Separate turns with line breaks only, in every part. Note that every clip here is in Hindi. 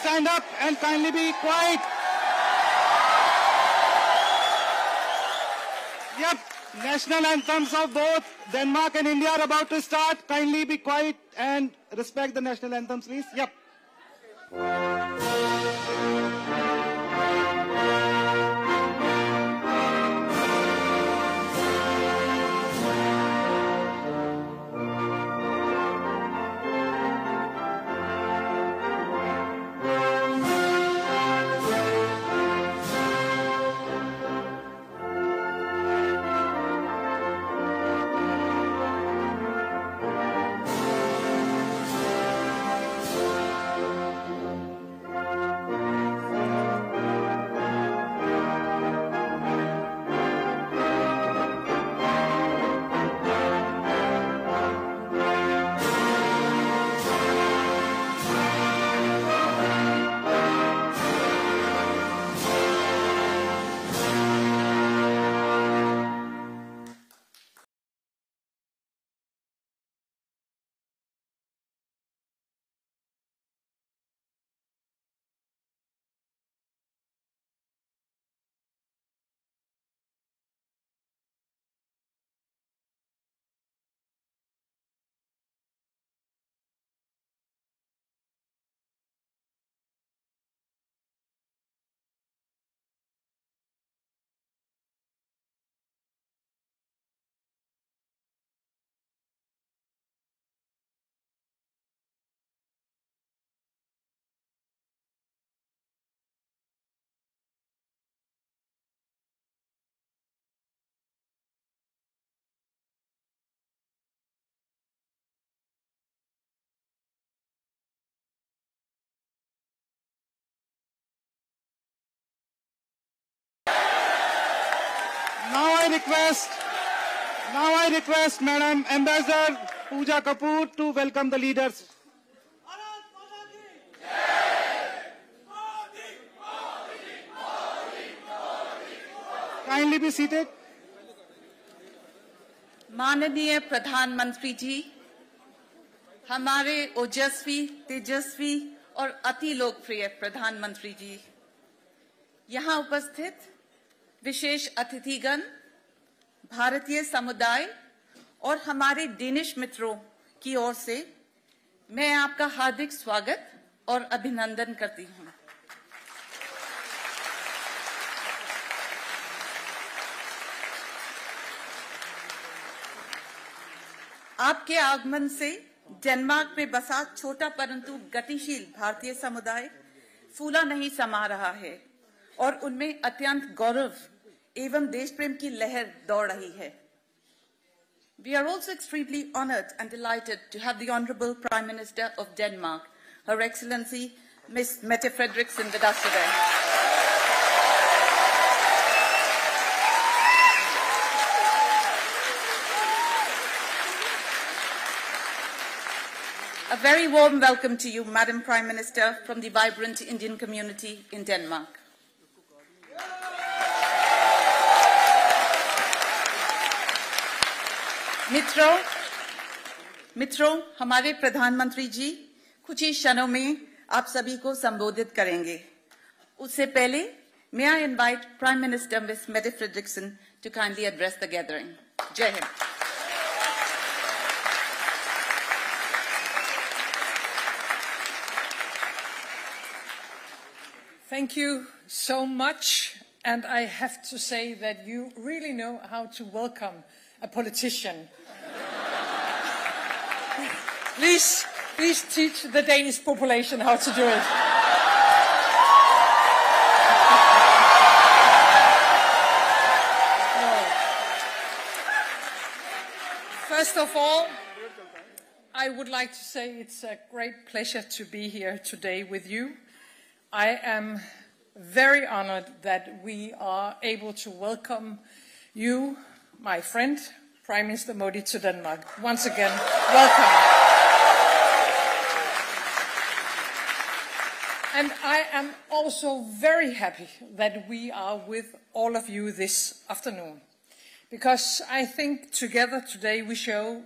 stand up and kindly be quiet. Yep, national anthems of both Denmark and India are about to start. Kindly be quiet and respect the national anthems, please. Yep. Now I request Madam Ambassador Pooja Kapoor to welcome the leaders. Kindly be seated.
माननीय प्रधानमंत्री जी, हमारे ओजस्वी, तेजस्वी और अति लोकप्रिय प्रधानमंत्री जी, यहाँ उपस्थित विशेष अतिथिगण, भारतीय समुदाय और हमारे डेनिश मित्रों की ओर से मैं आपका हार्दिक स्वागत और अभिनंदन करती हूँ। आपके आगमन से डेनमार्क में बसा छोटा परंतु गतिशील भारतीय समुदाय फूला नहीं समा रहा है और उनमें अत्यंत गौरव एवं देश प्रेम की लहर दौड़ रही है। We are also extremely honored and delighted to have the Honorable Prime Minister of Denmark, Her Excellency Ms. Mette Frederiksen, with us today. A very warm welcome to you, Madam Prime Minister, from the vibrant Indian community in Denmark. मित्रों, हमारे प्रधानमंत्री जी कुछ ही क्षणों में आप सभी को संबोधित करेंगे। उससे पहले, may I invite Prime Minister Ms. Mette Frederiksen to kindly address the gathering. Jai Hind.
Thank you so much, and I have to say that you really know how to welcome a politician. Please teach the Danish population how to do it. No. First of all, I would like to say it's a great pleasure to be here today with you. I am very honored that we are able to welcome you, my friend, Prime Minister Modi, to Denmark. Once again, welcome. And I am also very happy that we are with all of you this afternoon, because I think together today we show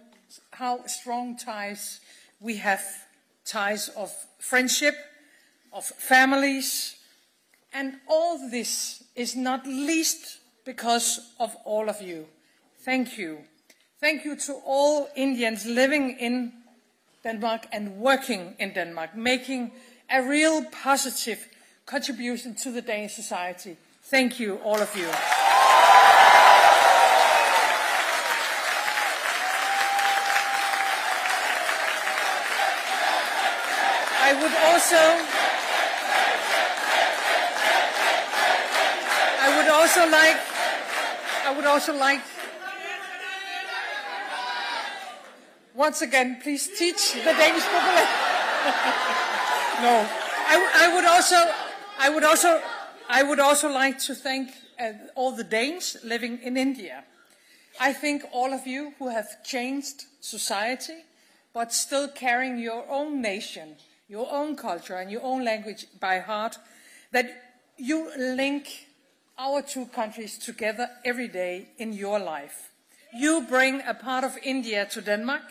how strong ties we have, ties of friendship, of families. And all this is not least because of all of you. Thank you. Thank you to all Indians living in Denmark and working in Denmark, making a real positive contribution to the Danish society. Thank you, all of you. I would also like once again, please teach the Danish people. No, I would also like to thank all the Danes living in India. I think all of you who have changed society, but still carrying your own nation, your own culture and your own language by heart, that you link our two countries together every day in your life. You bring a part of India to Denmark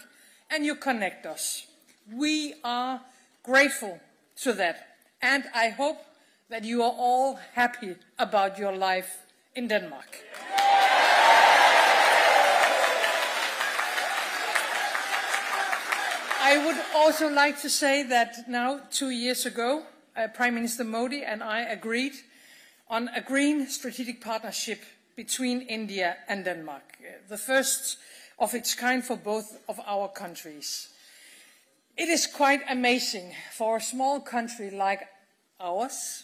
and you connect us. We are grateful to that, and I hope that you are all happy about your life in Denmark. I would also like to say that now, 2 years ago, Prime Minister Modi and I agreed on a green strategic partnership between India and Denmark, the first of its kind for both of our countries. It is quite amazing for a small country like ours,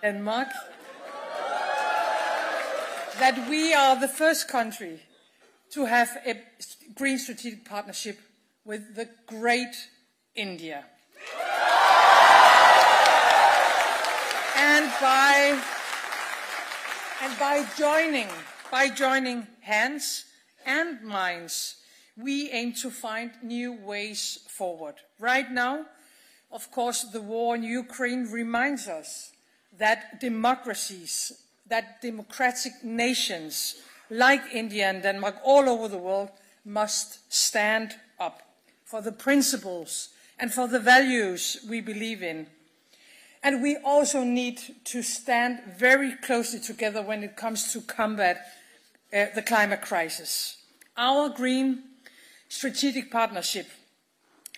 Denmark, that we are the first country to have a green strategic partnership with the great India. And by joining hands and minds, we aim to find new ways forward. Right now, of course, the war in Ukraine reminds us that democracies, that democratic nations like India and Denmark all over the world must stand up for the principles and for the values we believe in. And we also need to stand very closely together when it comes to combat the climate crisis. Our green strategic partnership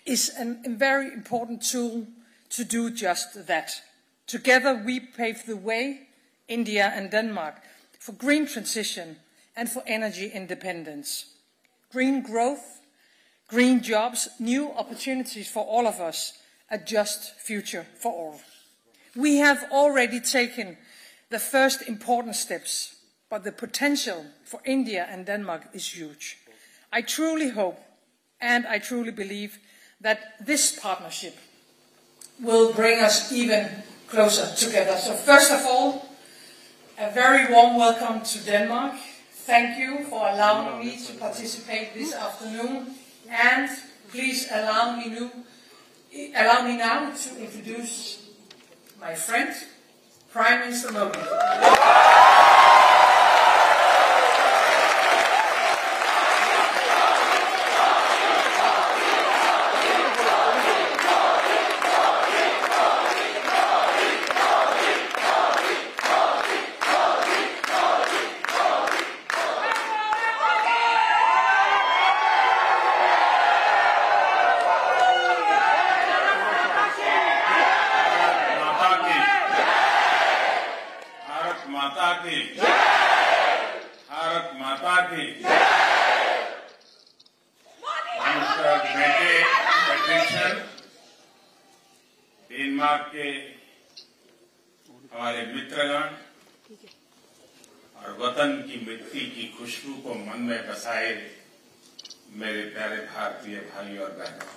is a very important tool to do just that. Together we pave the way, India and Denmark, for green transition and for energy independence. Green growth, green jobs, new opportunities for all of us, a just future for all. We have already taken the first important steps, but the potential for India and Denmark is huge. I truly hope and I truly believe that this partnership will bring us even closer together. So first of all, a very warm welcome to Denmark. Thank you for allowing me to participate this afternoon, and please allow me now to introduce my friend, Prime Minister Modi.
Denmark के हमारे मित्रगण और वतन की मिट्टी की खुशबू को मन में बसाए मेरे प्यारे भारतीय भाई और बहनों,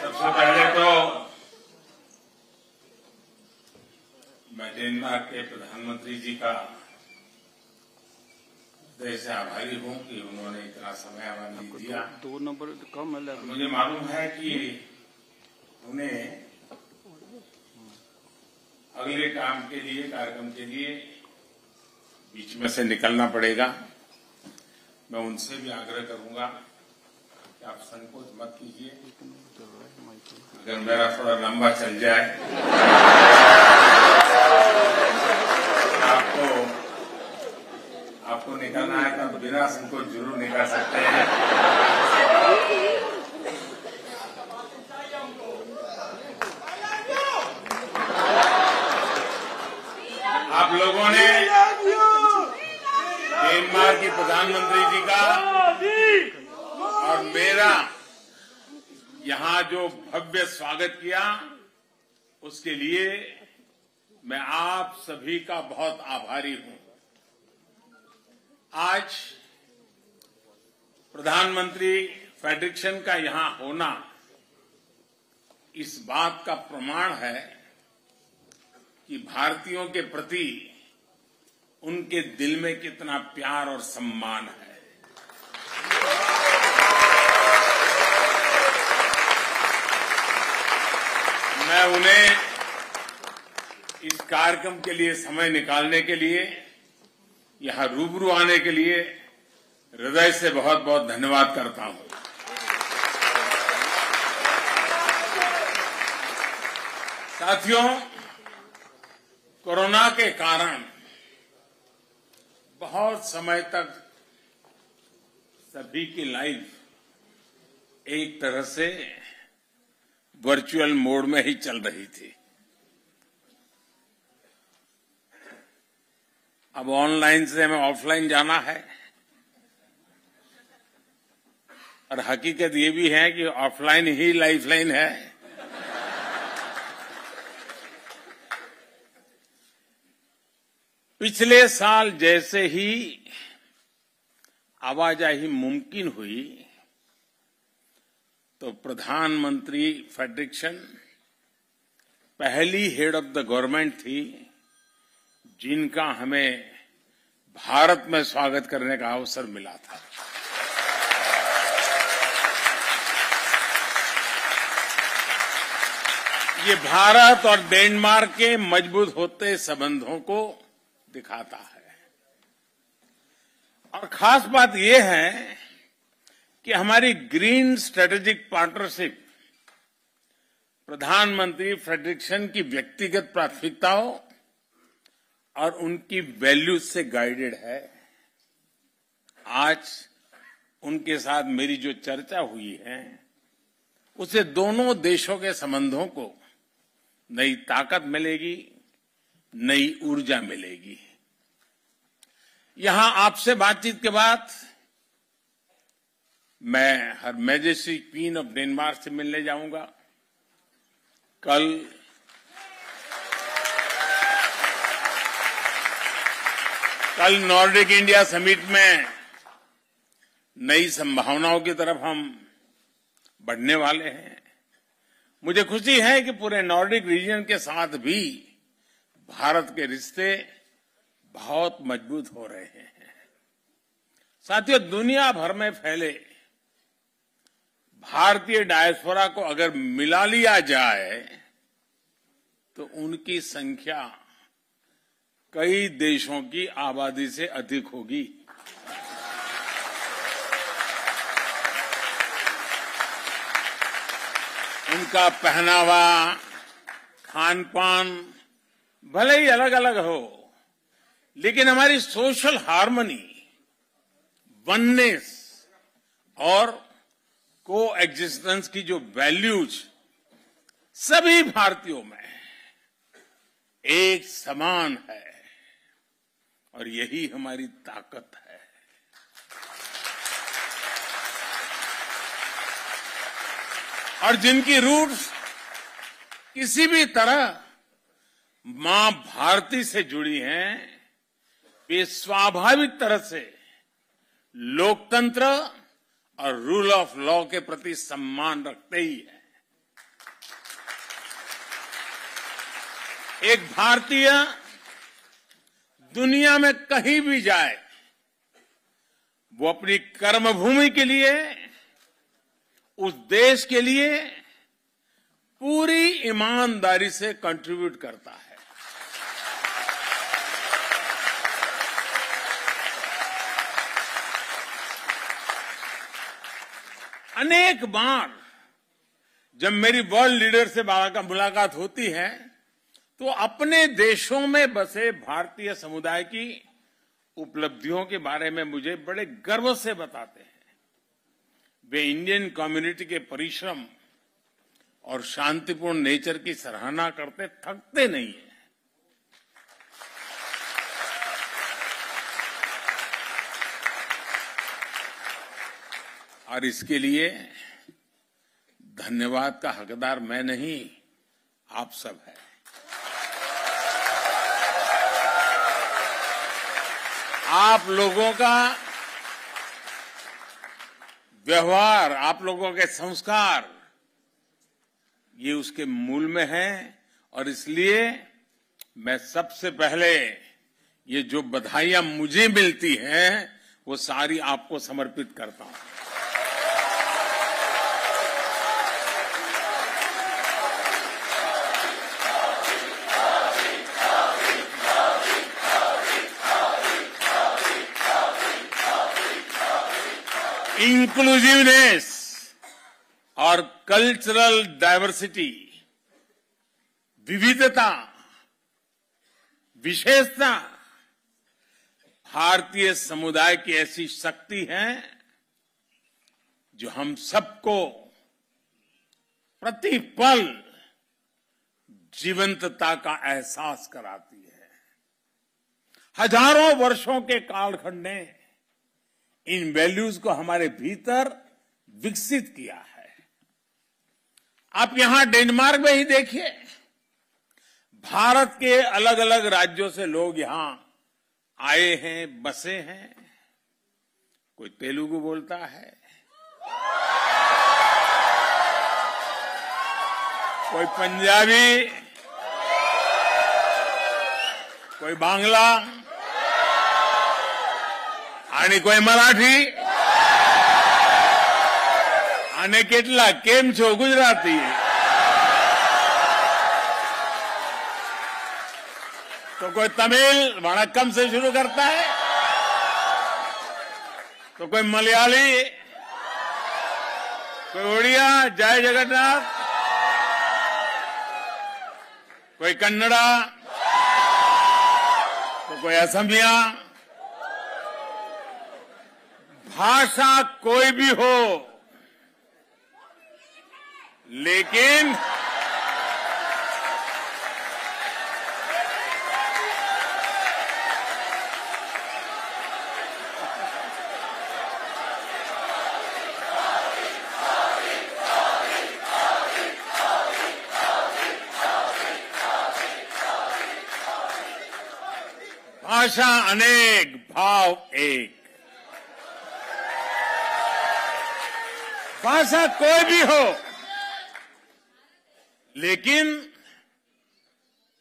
सबसे पहले तो मैं डेनमार्क के प्रधानमंत्री जी का हृदय से आभारी हूं कि उन्होंने इतना समय हमें दिया।
2 नंबर कम है।
मुझे मालूम है कि उन्हें अगले काम के लिए, कार्यक्रम के लिए बीच में से निकलना पड़ेगा। मैं उनसे भी आग्रह करूंगा कि आप संकोच मत कीजिए। अगर मेरा थोड़ा लंबा चल जाए आपको निकलना है तो बिना संकोच जरूर निकल सकते हैं। आप लोगों ने डेनमार्क की प्रधानमंत्री जी का और मेरा यहां जो भव्य स्वागत किया, उसके लिए मैं आप सभी का बहुत आभारी हूं। आज प्रधानमंत्री फेडरेशन का यहां होना इस बात का प्रमाण है कि भारतीयों के प्रति उनके दिल में कितना प्यार और सम्मान है। मैं उन्हें इस कार्यक्रम के लिए समय निकालने के लिए, यहां रूबरू आने के लिए हृदय से बहुत बहुत धन्यवाद करता हूं। साथियों, कोरोना के कारण बहुत समय तक सभी की लाइफ एक तरह से वर्चुअल मोड में ही चल रही थी। अब ऑनलाइन से हमें ऑफलाइन जाना है, और हकीकत ये भी है कि ऑफलाइन ही लाइफलाइन है। पिछले साल जैसे ही आवाजाही मुमकिन हुई तो प्रधानमंत्री फेडरेशन पहली हेड ऑफ द गवर्नमेंट थी जिनका हमें भारत में स्वागत करने का अवसर मिला था। ये भारत और डेनमार्क के मजबूत होते संबंधों को दिखाता है। और खास बात यह है कि हमारी ग्रीन स्ट्रेटेजिक पार्टनरशिप प्रधानमंत्री फेडरेशन की व्यक्तिगत प्राथमिकताओं और उनकी वैल्यूज से गाइडेड है। आज उनके साथ मेरी जो चर्चा हुई है, उससे दोनों देशों के संबंधों को नई ताकत मिलेगी, नई ऊर्जा मिलेगी। यहां आपसे बातचीत के बाद मैं हर मैजेस्टी क्वीन ऑफ डेनमार्क से मिलने जाऊंगा। कल नॉर्डिक इंडिया समिट में नई संभावनाओं की तरफ हम बढ़ने वाले हैं। मुझे खुशी है कि पूरे नॉर्डिक रीजन के साथ भी भारत के रिश्ते बहुत मजबूत हो रहे हैं। साथियों, दुनिया भर में फैले भारतीय डायस्पोरा को अगर मिला लिया जाए तो उनकी संख्या कई देशों की आबादी से अधिक होगी। उनका पहनावा, खान पान भले ही अलग अलग हो, लेकिन हमारी सोशल हार्मनी, वननेस और को एग्जिस्टेंस की जो वैल्यूज सभी भारतीयों में एक समान है, और यही हमारी ताकत है। और जिनकी रूट्स किसी भी तरह मां भारती से जुड़ी हैं, वे स्वाभाविक तरह से लोकतंत्र और रूल ऑफ लॉ के प्रति सम्मान रखते ही हैं। एक भारतीय दुनिया में कहीं भी जाए, वो अपनी कर्मभूमि के लिए, उस देश के लिए पूरी ईमानदारी से कंट्रीब्यूट करता है। अनेक बार जब मेरी वर्ल्ड लीडर से मुलाकात होती है तो अपने देशों में बसे भारतीय समुदाय की उपलब्धियों के बारे में मुझे बड़े गर्व से बताते हैं। वे इंडियन कम्युनिटी के परिश्रम और शांतिपूर्ण नेचर की सराहना करते थकते नहीं है। और इसके लिए धन्यवाद का हकदार मैं नहीं, आप सब हैं। आप लोगों का व्यवहार, आप लोगों के संस्कार, ये उसके मूल में है। और इसलिए मैं सबसे पहले ये जो बधाइयां मुझे मिलती हैं वो सारी आपको समर्पित करता हूं। इंक्लूसिवनेस और कल्चरल डाइवर्सिटी, विविधता, विशेषता भारतीय समुदाय की ऐसी शक्ति है जो हम सबको प्रतिपल जीवंतता का एहसास कराती है। हजारों वर्षों के कालखंड ने इन वैल्यूज को हमारे भीतर विकसित किया है। आप यहां डेनमार्क में ही देखिए, भारत के अलग अलग राज्यों से लोग यहां आए हैं, बसे हैं। कोई तेलुगु बोलता है, कोई पंजाबी, कोई बांग्ला आणि कोई मराठी आणि કેટલા કેમ છો गुजराती। तो कोई तमिल वणक्कम से शुरू करता है, तो कोई मलयाली, कोई उड़िया जय जगन्नाथ, कोई कन्नड़ा, तो कोई असमिया। भाषा कोई भी हो, लेकिन भाषा अनेक, भाव एक। भाषा कोई भी हो, लेकिन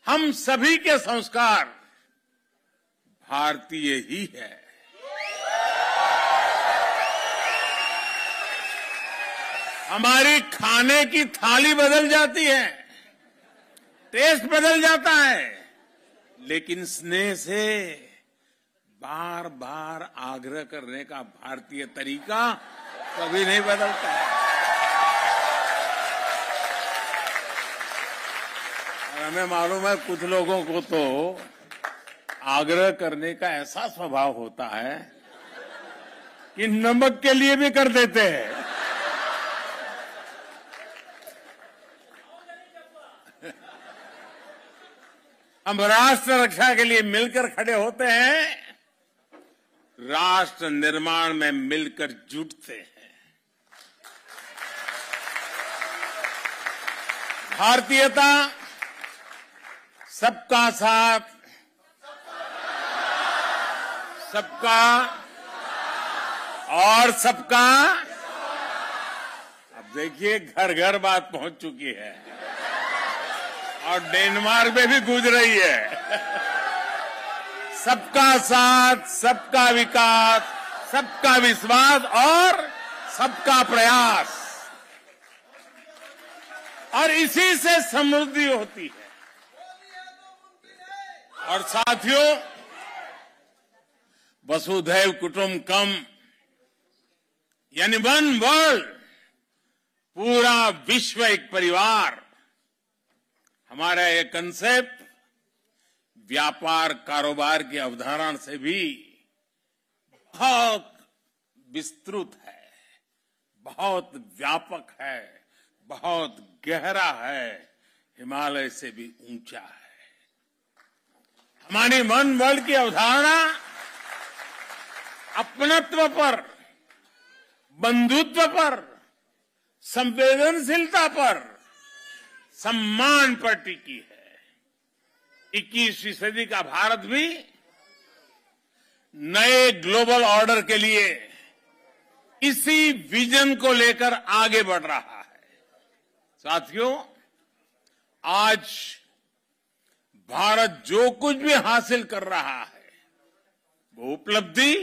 हम सभी के संस्कार भारतीय ही है। हमारी खाने की थाली बदल जाती है, टेस्ट बदल जाता है, लेकिन स्नेह से बार बार आग्रह करने का भारतीय तरीका कभी नहीं बदलता है। और हमें मालूम है कुछ लोगों को तो आग्रह करने का ऐसा स्वभाव होता है कि नमक के लिए भी कर देते हैं। हम राष्ट्र रक्षा के लिए मिलकर खड़े होते हैं, राष्ट्र निर्माण में मिलकर जुटते हैं। भारतीयता सबका साथ, सबका और सबका। अब देखिए घर घर बात पहुंच चुकी है और डेनमार्क में भी गूंज रही है। सबका साथ, सबका विकास, सबका विश्वास और सबका प्रयास, और इसी से समृद्धि होती है। और साथियों, वसुधैव कुटुंबकम यानी वन वर्ल्ड, पूरा विश्व एक परिवार, हमारा ये कंसेप्ट व्यापार कारोबार की अवधारणा से भी बहुत विस्तृत है, बहुत व्यापक है, बहुत गहरा है, हिमालय से भी ऊंचा है। हमारी वन वर्ल्ड की अवधारणा अपनत्व पर, बंधुत्व पर, संवेदनशीलता पर, सम्मान पर टिकी है। 21वीं सदी का भारत भी नए ग्लोबल ऑर्डर के लिए इसी विजन को लेकर आगे बढ़ रहा है। साथियों, आज भारत जो कुछ भी हासिल कर रहा है, वो उपलब्धि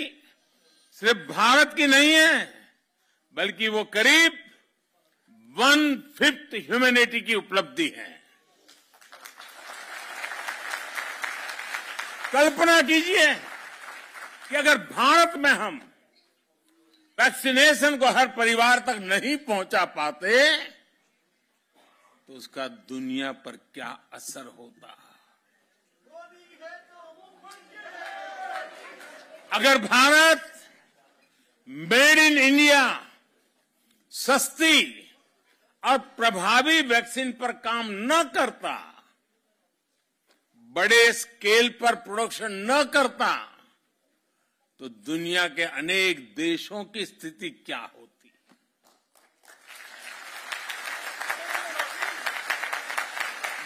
सिर्फ भारत की नहीं है, बल्कि वो करीब 1/5 ह्यूमैनिटी की उपलब्धि है। कल्पना कीजिए कि अगर भारत में हम वैक्सीनेशन को हर परिवार तक नहीं पहुंचा पाते तो उसका दुनिया पर क्या असर होता। अगर भारत मेड इन इंडिया सस्ती और प्रभावी वैक्सीन पर काम न करता, बड़े स्केल पर प्रोडक्शन न करता, तो दुनिया के अनेक देशों की स्थिति क्या होती।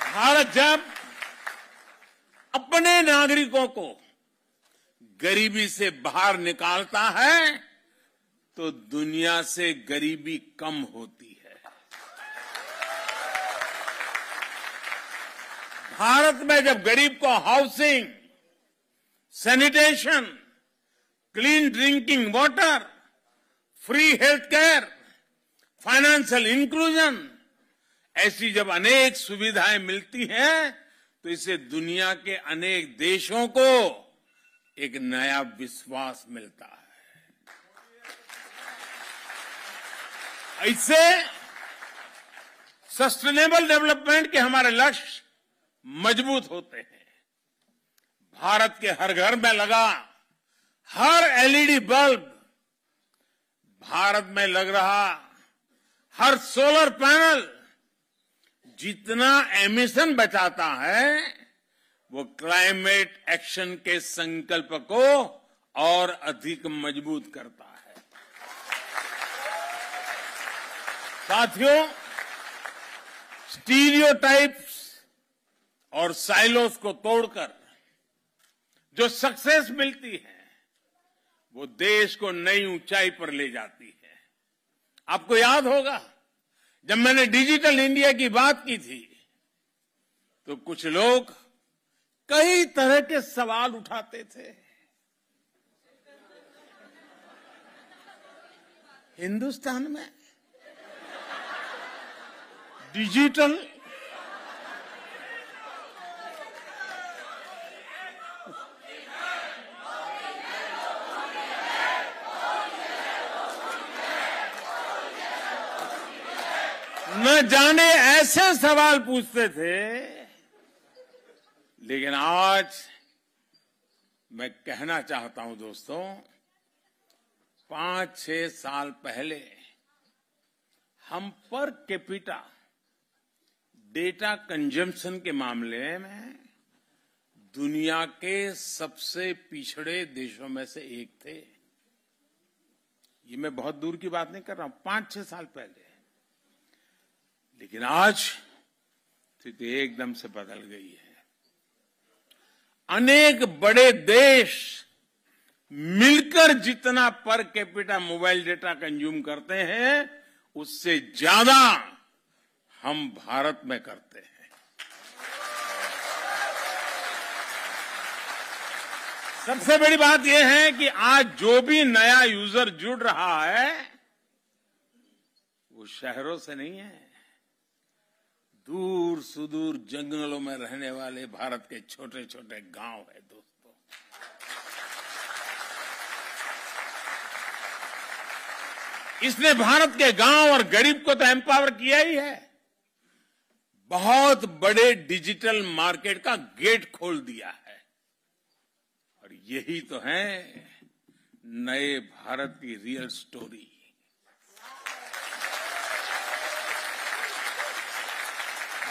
भारत जब अपने नागरिकों को गरीबी से बाहर निकालता है तो दुनिया से गरीबी कम होती है। भारत में जब गरीब को housing, sanitation, clean drinking water, free health care, financial inclusion, ऐसी जब अनेक सुविधाएं मिलती हैं तो इससे दुनिया के अनेक देशों को एक नया विश्वास मिलता है। इससे सस्टेनेबल डेवलपमेंट के हमारे लक्ष्य मजबूत होते हैं। भारत के हर घर में लगा हर एलईडी बल्ब, भारत में लग रहा हर सोलर पैनल जितना एमिशन बचाता है, वो क्लाइमेट एक्शन के संकल्प को और अधिक मजबूत करता है। साथियों, स्टीरियोटाइप्स और साइलोस को तोड़कर जो सक्सेस मिलती है वो देश को नई ऊंचाई पर ले जाती है। आपको याद होगा जब मैंने डिजिटल इंडिया की बात की थी तो कुछ लोग कई तरह के सवाल उठाते थे। हिंदुस्तान में डिजिटल न जाने ऐसे सवाल पूछते थे, लेकिन आज मैं कहना चाहता हूं दोस्तों, 5-6 साल पहले हम पर कैपिटा डेटा कंजम्पशन के मामले में दुनिया के सबसे पिछड़े देशों में से एक थे। ये मैं बहुत दूर की बात नहीं कर रहा हूं, 5-6 साल पहले। लेकिन आज स्थिति एकदम से बदल गई है। अनेक बड़े देश मिलकर जितना per capita mobile data consume करते हैं, उससे ज्यादा हम भारत में करते हैं। सबसे बड़ी बात यह है कि आज जो भी नया यूजर जुड़ रहा है वो शहरों से नहीं है, दूर सुदूर जंगलों में रहने वाले भारत के छोटे छोटे गांव है। दोस्तों, इसने भारत के गांव और गरीब को तो एम्पावर किया ही है, बहुत बड़े डिजिटल मार्केट का गेट खोल दिया है। और यही तो है नए भारत की रियल स्टोरी।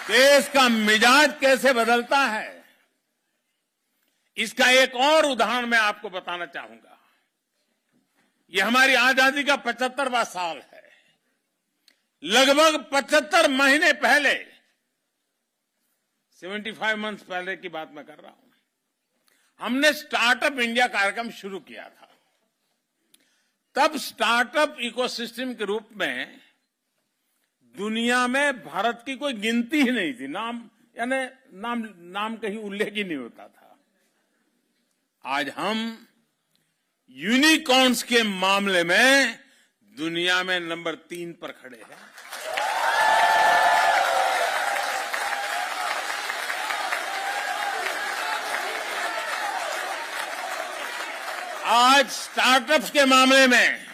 देश का मिजाज कैसे बदलता है, इसका एक और उदाहरण मैं आपको बताना चाहूंगा। यह हमारी आजादी का 75वां साल है। लगभग 75 महीने पहले, 75 मंथ्स पहले की बात मैं कर रहा हूं, हमने स्टार्टअप इंडिया कार्यक्रम शुरू किया था। तब स्टार्टअप इकोसिस्टम के रूप में दुनिया में भारत की कोई गिनती ही नहीं थी, नाम कहीं उल्लेख ही नहीं होता था। आज हम यूनिकॉर्न्स के मामले में दुनिया में नंबर 3 पर खड़े हैं। आज स्टार्टअप्स के मामले में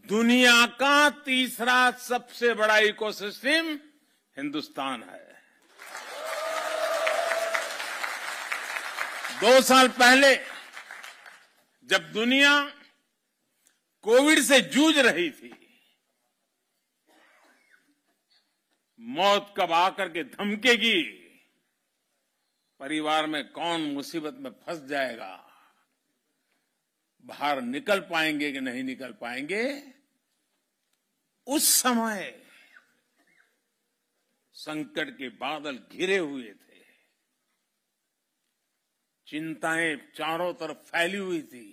दुनिया का तीसरा सबसे बड़ा इकोसिस्टम हिंदुस्तान है। 2 साल पहले जब दुनिया कोविड से जूझ रही थी, मौत कब आकर के धमकेगी, परिवार में कौन मुसीबत में फंस जाएगा, बाहर निकल पाएंगे कि नहीं निकल पाएंगे, उस समय संकट के बादल घिरे हुए थे, चिंताएं चारों तरफ फैली हुई थी।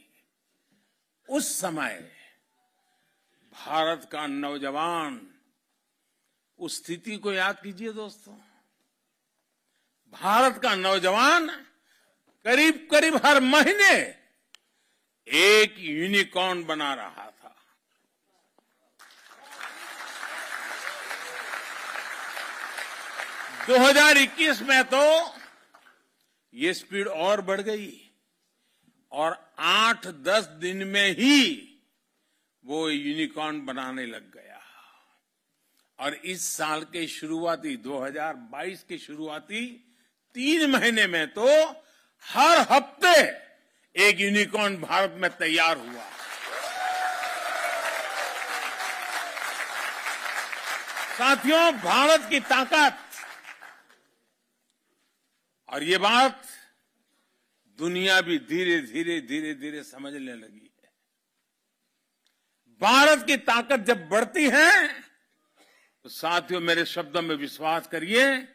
उस समय भारत का नौजवान, उस स्थिति को याद कीजिए दोस्तों। भारत का नौजवान करीब करीब हर महीने एक यूनिकॉर्न बना रहा था। दो 2021 में तो ये स्पीड और बढ़ गई और 8-10 दिन में ही वो यूनिकॉर्न बनाने लग गया। और इस साल के शुरुआती 2022 के शुरुआती 3 महीने में तो हर हफ्ते एक यूनिकॉर्न भारत में तैयार हुआ। साथियों, भारत की ताकत, और ये बात दुनिया भी धीरे धीरे समझने लगी है। भारत की ताकत जब बढ़ती है तो साथियों, मेरे शब्दों में विश्वास करिए,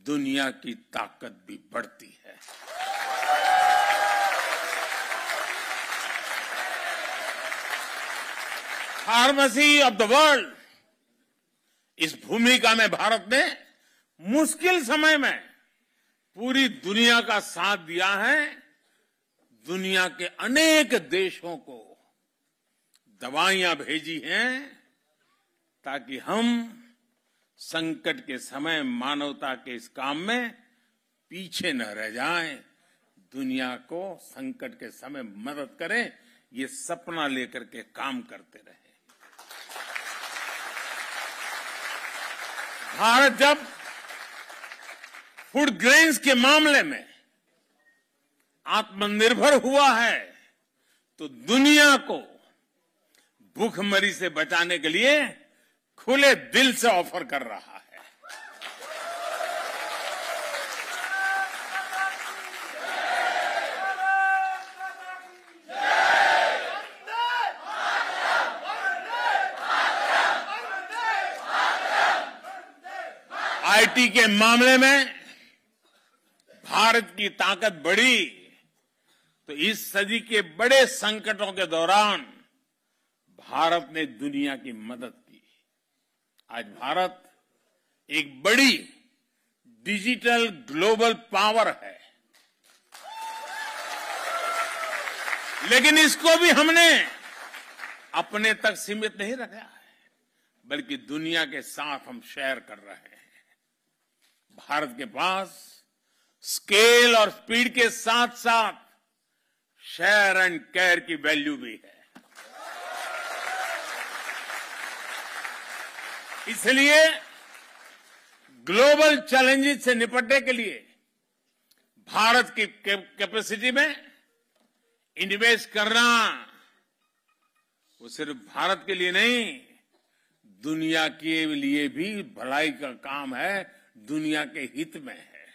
दुनिया की ताकत भी बढ़ती है। फार्मेसी ऑफ द वर्ल्ड, इस भूमिका में भारत ने मुश्किल समय में पूरी दुनिया का साथ दिया है। दुनिया के अनेक देशों को दवाइयां भेजी हैं ताकि हम संकट के समय मानवता के इस काम में पीछे न रह जाएं, दुनिया को संकट के समय मदद करें, ये सपना लेकर के काम करते रहे। भारत जब फूड ग्रेन्स के मामले में आत्मनिर्भर हुआ है तो दुनिया को भूखमरी से बचाने के लिए खुले दिल से ऑफर कर रहा है। आईटी के मामले में भारत की ताकत बढ़ी तो इस सदी के बड़े संकटों के दौरान भारत ने दुनिया की मदद की। आज भारत एक बड़ी डिजिटल ग्लोबल पावर है, लेकिन इसको भी हमने अपने तक सीमित नहीं रखा है, बल्कि दुनिया के साथ हम शेयर कर रहे हैं। भारत के पास स्केल और स्पीड के साथ साथ शेयर एंड केयर की वैल्यू भी है। इसलिए ग्लोबल चैलेंजेस से निपटने के लिए भारत की कैपेसिटी में इन्वेस्ट करना वो सिर्फ भारत के लिए नहीं, दुनिया के लिए भी भलाई का काम है, दुनिया के हित में है।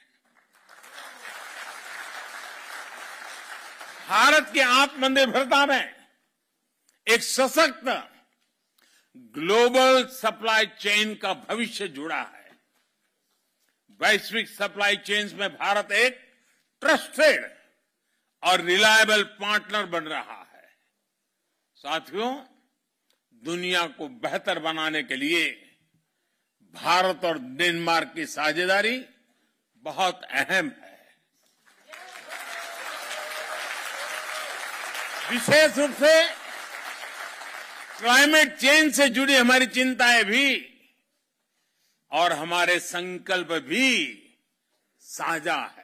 भारत की आत्मनिर्भरता में एक सशक्त ग्लोबल सप्लाई चेन का भविष्य जुड़ा है। वैश्विक सप्लाई चेन्स में भारत एक ट्रस्टेड और रिलायबल पार्टनर बन रहा है। साथियों, दुनिया को बेहतर बनाने के लिए भारत और डेनमार्क की साझेदारी बहुत अहम है। विशेष रूप से क्लाइमेट चेंज से जुड़ी हमारी चिंताएं भी और हमारे संकल्प भी साझा है।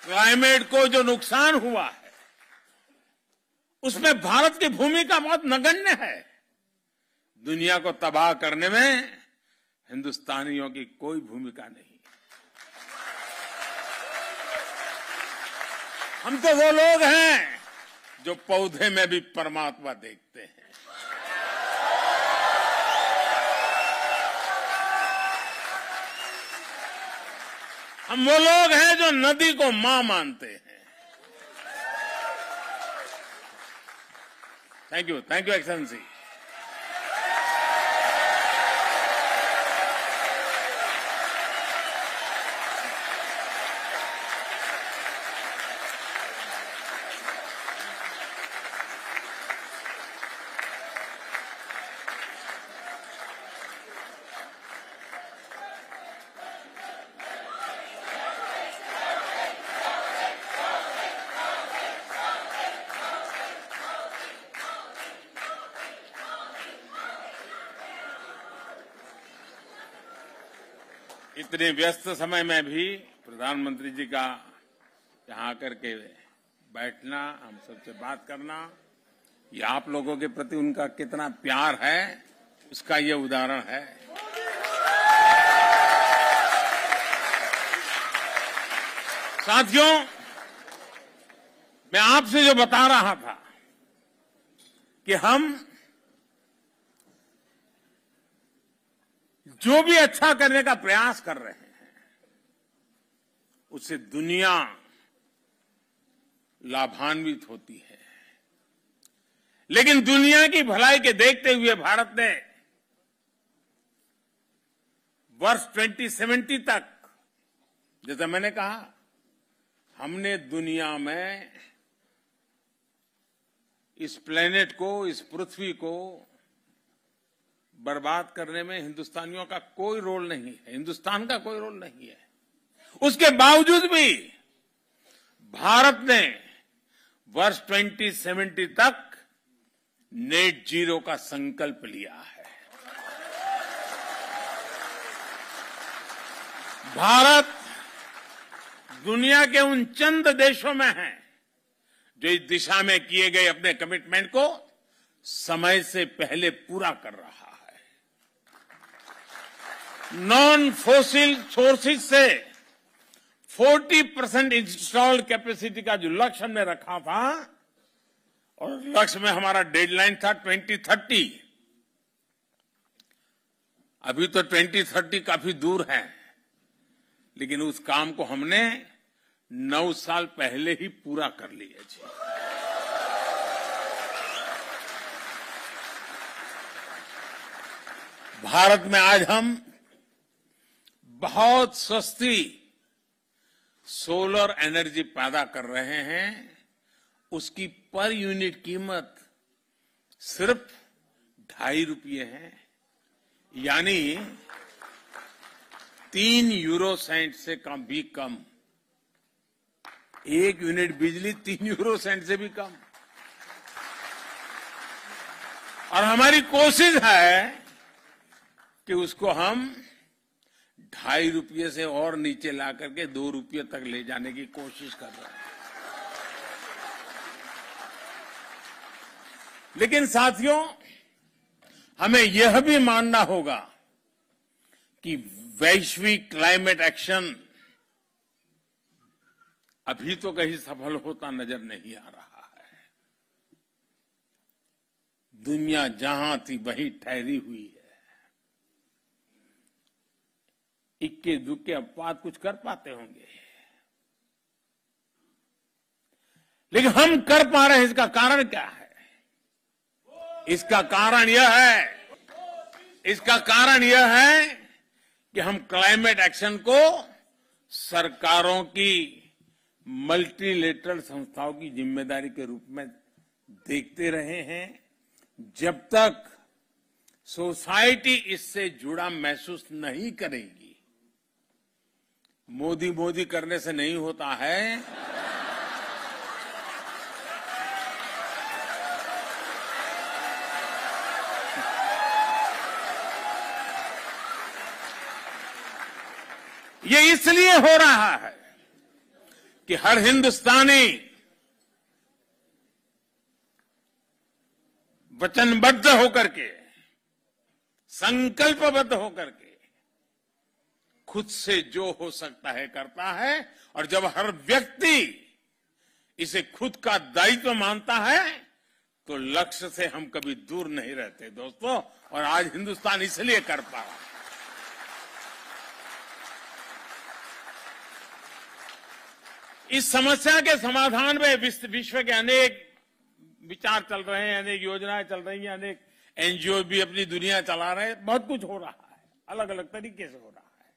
क्लाइमेट को जो नुकसान हुआ है उसमें भारत की भूमिका बहुत नगण्य है। दुनिया को तबाह करने में हिंदुस्तानियों की कोई भूमिका नहीं। हम तो वो लोग हैं जो पौधे में भी परमात्मा देखते हैं। हम वो लोग हैं जो नदी को मां मानते हैं। Thank you excellency. इतने व्यस्त समय में भी प्रधानमंत्री जी का यहाँ आकर के बैठना, हम सबसे बात करना, ये आप लोगों के प्रति उनका कितना प्यार है उसका ये उदाहरण है। साथियों, मैं आपसे जो बता रहा था कि हम जो भी अच्छा करने का प्रयास कर रहे हैं उससे दुनिया लाभान्वित होती है। लेकिन दुनिया की भलाई के देखते हुए भारत ने वर्ष 2070 तक, जैसा मैंने कहा, हमने दुनिया में इस प्लेनेट को, इस पृथ्वी को बर्बाद करने में हिंदुस्तानियों का कोई रोल नहीं है, हिंदुस्तान का कोई रोल नहीं है। उसके बावजूद भी भारत ने वर्ष 2070 तक नेट जीरो का संकल्प लिया है। भारत दुनिया के उन चंद देशों में है जो इस दिशा में किए गए अपने कमिटमेंट को समय से पहले पूरा कर रहा है। नॉन फोसिल सोर्सेज से 40% इंस्टॉल्ड कैपेसिटी का जो लक्ष्य हमने रखा था, और लक्ष्य में हमारा डेडलाइन था 2030। अभी तो 2030 काफी दूर है, लेकिन उस काम को हमने 9 साल पहले ही पूरा कर लिया जी। भारत में आज हम बहुत सस्ती सोलर एनर्जी पैदा कर रहे हैं। उसकी पर यूनिट कीमत सिर्फ 2.5 रुपये है, यानी 3 यूरो सेंट से कम भी कम। 1 यूनिट बिजली 3 यूरो सेंट से भी कम। और हमारी कोशिश है कि उसको हम 2.5 रुपये से और नीचे ला करके 2 रुपये तक ले जाने की कोशिश कर रहे हैं। लेकिन साथियों, हमें यह भी मानना होगा कि वैश्विक क्लाइमेट एक्शन अभी तो कहीं सफल होता नजर नहीं आ रहा है। दुनिया जहां थी वहीं ठहरी हुई है। इक्के दुक्के अपवाद कुछ कर पाते होंगे, लेकिन हम कर पा रहे हैं। इसका कारण क्या है? इसका कारण यह है कि हम क्लाइमेट एक्शन को सरकारों की मल्टीलेटरल संस्थाओं की जिम्मेदारी के रूप में देखते रहे हैं। जब तक सोसाइटी इससे जुड़ा महसूस नहीं करेगी, मोदी मोदी करने से नहीं होता है। ये इसलिए हो रहा है कि हर हिंदुस्तानी वचनबद्ध होकर के, संकल्पबद्ध होकर के खुद से जो हो सकता है करता है। और जब हर व्यक्ति इसे खुद का दायित्व मानता है तो लक्ष्य से हम कभी दूर नहीं रहते दोस्तों। और आज हिंदुस्तान इसलिए कर पा रहा है। इस समस्या के समाधान में विश्व के अनेक विचार चल रहे हैं, अनेक योजनाएं चल रही हैं, अनेक एनजीओ भी अपनी दुनिया चला रहे हैं। बहुत कुछ हो रहा है, अलग अलग तरीके से हो रहा है।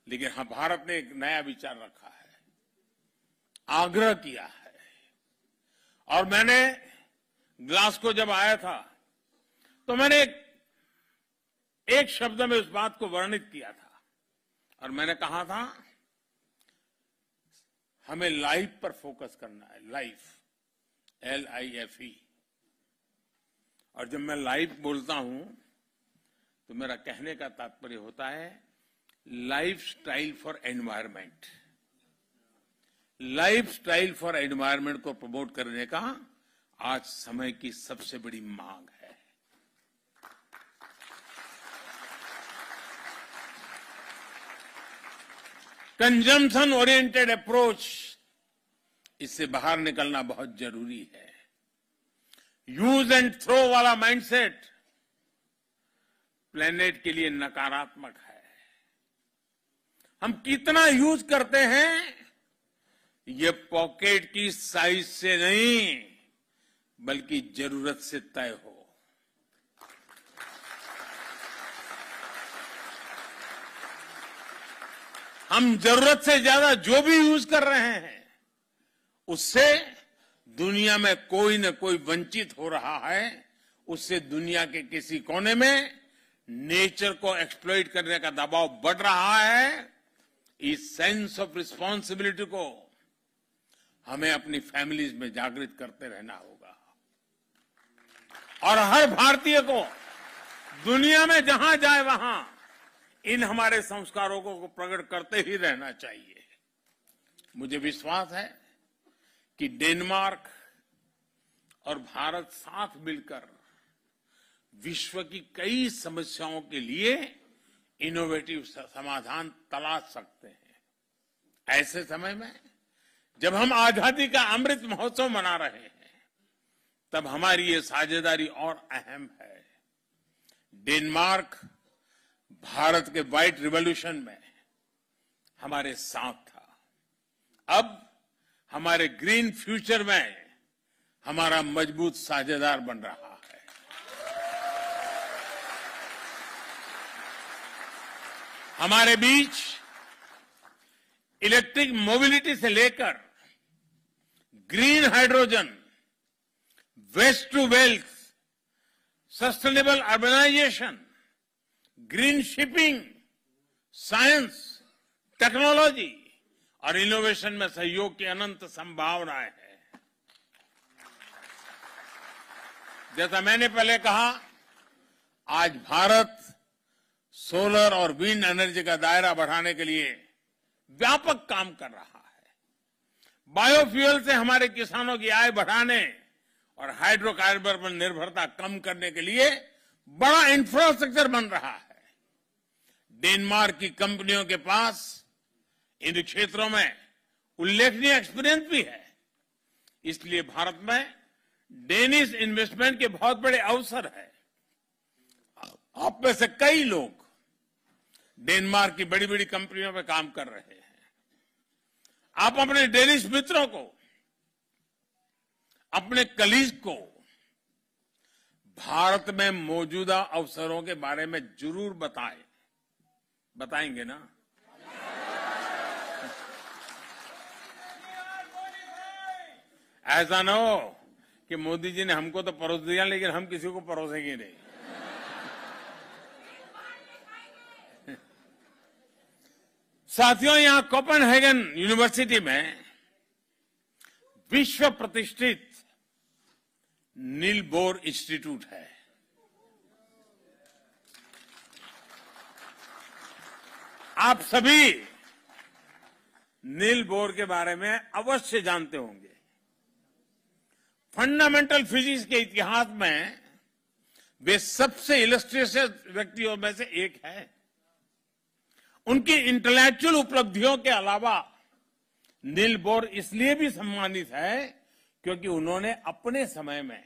लेकिन हाँ, भारत ने एक नया विचार रखा है, आग्रह किया है। और मैंने ग्लासगो जब आया था तो मैंने एक शब्द में उस बात को वर्णित किया था और मैंने कहा था हमें लाइफ पर फोकस करना है। Life, LIFE। और जब मैं लाइफ बोलता हूं तो मेरा कहने का तात्पर्य होता है life style for environment. Life style for environment को प्रमोट करने का आज समय की सबसे बड़ी मांग है। कंजम्पशन ओरिएंटेड अप्रोच, इससे बाहर निकलना बहुत जरूरी है। यूज एंड थ्रो वाला माइंडसेट प्लेनेट के लिए नकारात्मक है। हम कितना यूज करते हैं ये पॉकेट की साइज से नहीं बल्कि जरूरत से तय हो। हम जरूरत से ज्यादा जो भी यूज कर रहे हैं उससे दुनिया में कोई न कोई वंचित हो रहा है। उससे दुनिया के किसी कोने में नेचर को एक्सप्लॉइट करने का दबाव बढ़ रहा है। इस सेंस ऑफ रिस्पॉन्सिबिलिटी को हमें अपनी फैमिलीज में जागृत करते रहना होगा और हर भारतीय को दुनिया में जहां जाए वहां इन हमारे संस्कारों को प्रकट करते ही रहना चाहिए। मुझे विश्वास है कि डेनमार्क और भारत साथ मिलकर विश्व की कई समस्याओं के लिए इनोवेटिव समाधान तलाश सकते हैं। ऐसे समय में जब हम आजादी का अमृत महोत्सव मना रहे हैं तब हमारी ये साझेदारी और अहम है। डेनमार्क भारत के व्हाइट रिवॉल्यूशन में हमारे साथ था, अब हमारे ग्रीन फ्यूचर में हमारा मजबूत साझेदार बन रहा है। हमारे बीच इलेक्ट्रिक मोबिलिटी से लेकर green hydrogen, waste to wealth, sustainable urbanisation, green shipping, science, technology और इनोवेशन में सहयोग की अनंत संभावनाएं हैं। जैसा मैंने पहले कहा, आज भारत सोलर और विंड एनर्जी का दायरा बढ़ाने के लिए व्यापक काम कर रहा है। बायोफ्यूल से हमारे किसानों की आय बढ़ाने और हाइड्रोकार्बन पर निर्भरता कम करने के लिए बड़ा इंफ्रास्ट्रक्चर बन रहा है। डेनमार्क की कंपनियों के पास इन क्षेत्रों में उल्लेखनीय एक्सपीरियंस भी है। इसलिए भारत में डेनिश इन्वेस्टमेंट के बहुत बड़े अवसर है। आप में से कई लोग डेनमार्क की बड़ी बड़ी कंपनियों में काम कर रहे हैं। आप अपने डेनिश मित्रों को, अपने कलीग को भारत में मौजूदा अवसरों के बारे में जरूर बताएं। बताएंगे ना? ऐसा ना हो कि मोदी जी ने हमको तो परोस दिया लेकिन हम किसी को परोसेंगे नहीं। साथियों, यहां कोपेनहेगन यूनिवर्सिटी में विश्व प्रतिष्ठित नील बोर इंस्टीट्यूट है। आप सभी नील बोर के बारे में अवश्य जानते होंगे। फंडामेंटल फिजिक्स के इतिहास में वे सबसे इलस्ट्रियस व्यक्तियों में से एक है। उनकी इंटेलेक्चुअल उपलब्धियों के अलावा नील बोर इसलिए भी सम्मानित है क्योंकि उन्होंने अपने समय में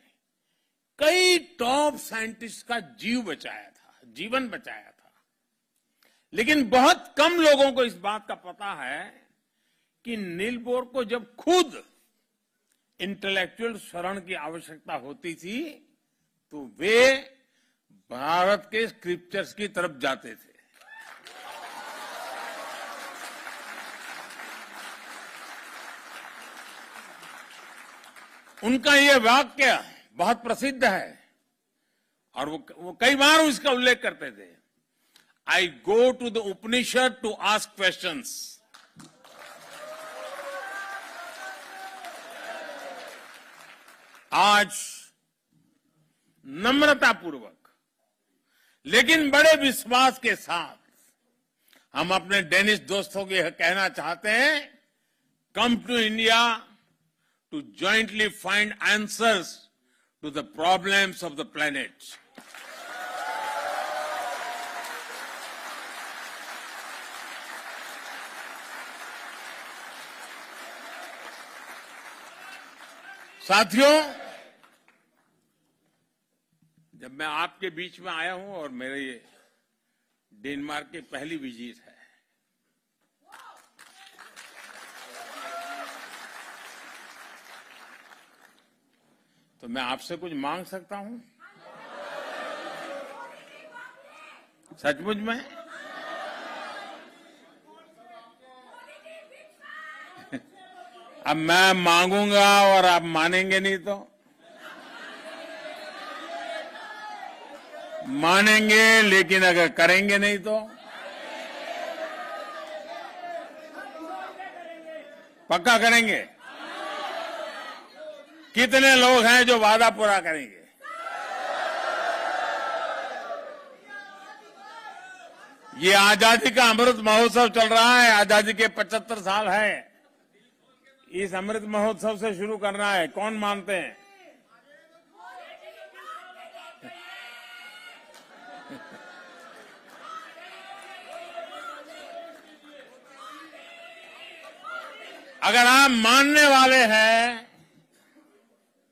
कई टॉप साइंटिस्ट का जीवन बचाया था। लेकिन बहुत कम लोगों को इस बात का पता है कि नील बोर को जब खुद इंटेलेक्चुअल शरण की आवश्यकता होती थी तो वे भारत के स्क्रिप्चर्स की तरफ जाते थे। उनका यह वाक्य बहुत प्रसिद्ध है और वो कई बार उसका उल्लेख करते थे। I go to the Upanishad to ask questions. आज नम्रतापूर्वक लेकिन बड़े विश्वास के साथ हम अपने डेनिश दोस्तों को यह कहना चाहते हैं, come to India to jointly find answers to the problems of the planet. साथियों, जब मैं आपके बीच में आया हूं और मेरे ये डेनमार्क की पहली विजिट है, तो मैं आपसे कुछ मांग सकता हूं? सचमुच में? अब मैं मांगूंगा और आप मानेंगे नहीं तो? मानेंगे लेकिन अगर करेंगे नहीं तो? पक्का करेंगे? कितने लोग हैं जो वादा पूरा करेंगे? ये आजादी का अमृत महोत्सव चल रहा है। आजादी के 75 साल है। इस अमृत महोत्सव से शुरू करना है। कौन मानते हैं? अगर आप मानने वाले हैं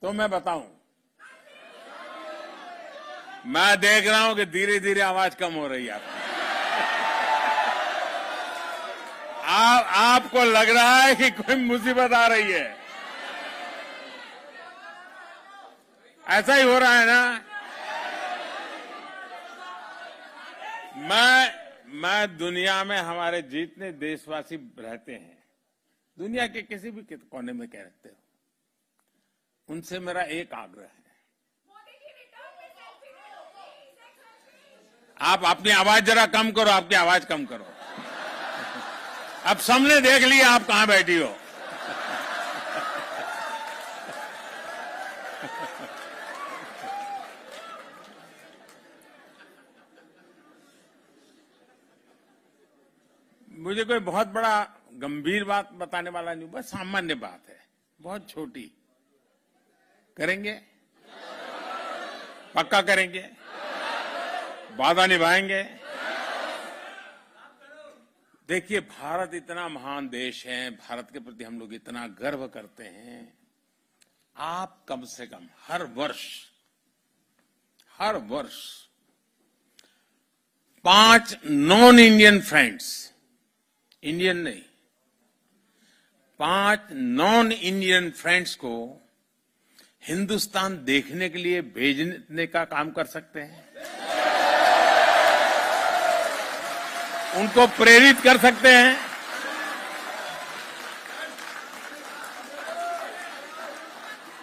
तो मैं बताऊं, मैं देख रहा हूं कि धीरे धीरे आवाज कम हो रही है। आपको लग रहा है कि कोई मुसीबत आ रही है। ऐसा ही हो रहा है ना? मैं दुनिया में हमारे जितने देशवासी रहते हैं, दुनिया के किसी भी कोने में कह सकते हो, उनसे मेरा एक आग्रह है, आप अपनी आवाज जरा कम करो। आपकी आवाज कम करो। अब सबने देख लिया आप कहां बैठी हो। मुझे कोई बहुत बड़ा गंभीर बात बताने वाला नहीं, बस सामान्य बात है, बहुत छोटी। करेंगे? पक्का करेंगे? वादा निभाएंगे। देखिए, भारत इतना महान देश है, भारत के प्रति हम लोग इतना गर्व करते हैं। आप कम से कम हर वर्ष 5 नॉन इंडियन फ्रेंड्स, इंडियन नहीं, 5 नॉन इंडियन फ्रेंड्स को हिंदुस्तान देखने के लिए भेजने का काम कर सकते हैं, उनको प्रेरित कर सकते हैं।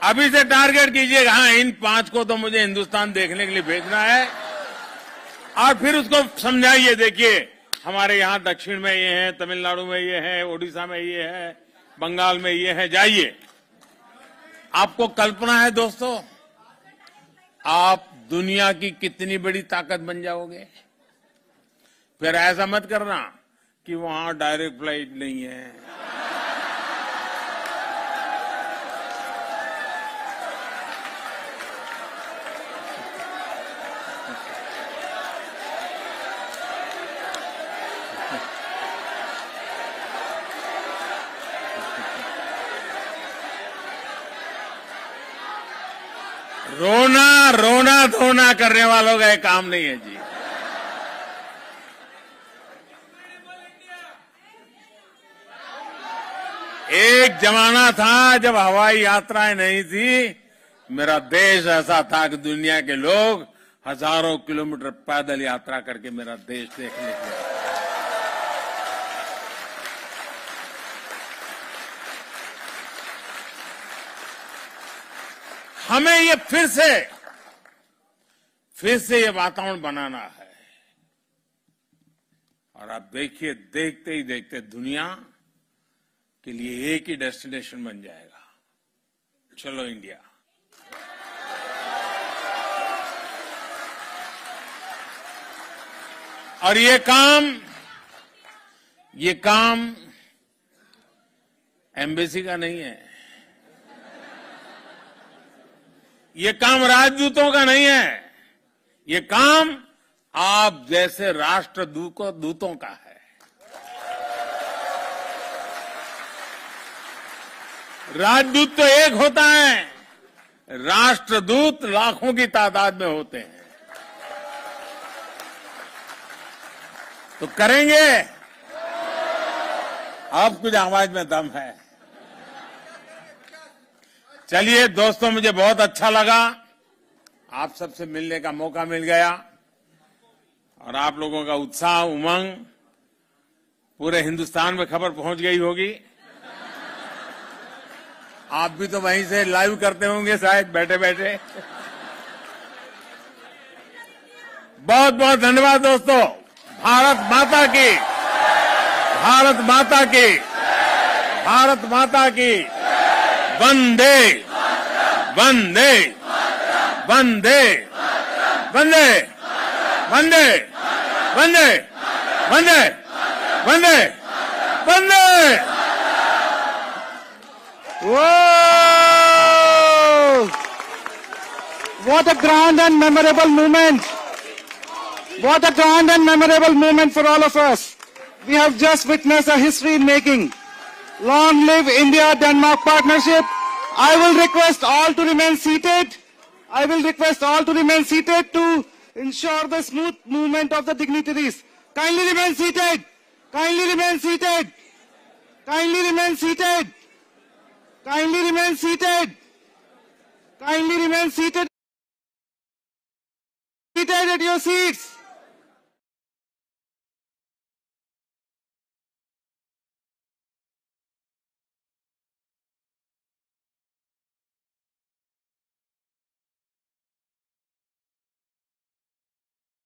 अभी से टारगेट कीजिएगा, हाँ इन 5 को तो मुझे हिंदुस्तान देखने के लिए भेजना है, और फिर उसको समझाइए। देखिए, हमारे यहां दक्षिण में ये है, तमिलनाडु में ये है, ओडिशा में ये है, बंगाल में ये है, जाइए। आपको कल्पना है दोस्तों, आप दुनिया की कितनी बड़ी ताकत बन जाओगे। फिर ऐसा मत करना कि वहां डायरेक्ट फ्लाइट नहीं है। रोना धोना करने वालों का काम नहीं है जी। एक जमाना था जब हवाई यात्राएं नहीं थी, मेरा देश ऐसा था कि दुनिया के लोग हजारों किलोमीटर पैदल यात्रा करके मेरा देश देखने के लिए। हमें ये फिर से ये वातावरण बनाना है। और आप देखिए, देखते ही देखते दुनिया के लिए एक ही डेस्टिनेशन बन जाएगा। चलो इंडिया। और ये काम एम्बेसी का नहीं है, ये काम राजदूतों का नहीं है, ये काम आप जैसे राष्ट्रदूतों का है। राजदूत तो एक होता है, राष्ट्रदूत लाखों की तादाद में होते हैं। तो करेंगे। अब कुछ आवाज में दम है। चलिए दोस्तों, मुझे बहुत अच्छा लगा, आप सबसे मिलने का मौका मिल गया, और आप लोगों का उत्साह, उमंग पूरे हिंदुस्तान में खबर पहुंच गई होगी। आप भी तो वहीं से लाइव करते होंगे शायद बैठे बैठे। बहुत बहुत धन्यवाद दोस्तों। भारत माता की, भारत माता की, भारत माता की। वंदे वंदे वंदे वंदे वंदे वंदे वंदे वंदे वंदे।
Whoa! What a grand and memorable moment. What a grand and memorable moment for all of us. We have just witnessed a history in making. Long live India-Denmark partnership. I will request all to remain seated. I will request all to remain seated to ensure the smooth movement of the dignitaries. Kindly remain seated. Kindly remain seated. Kindly remain seated. Kindly remain seated. Kindly remain seated. Seated at your seats.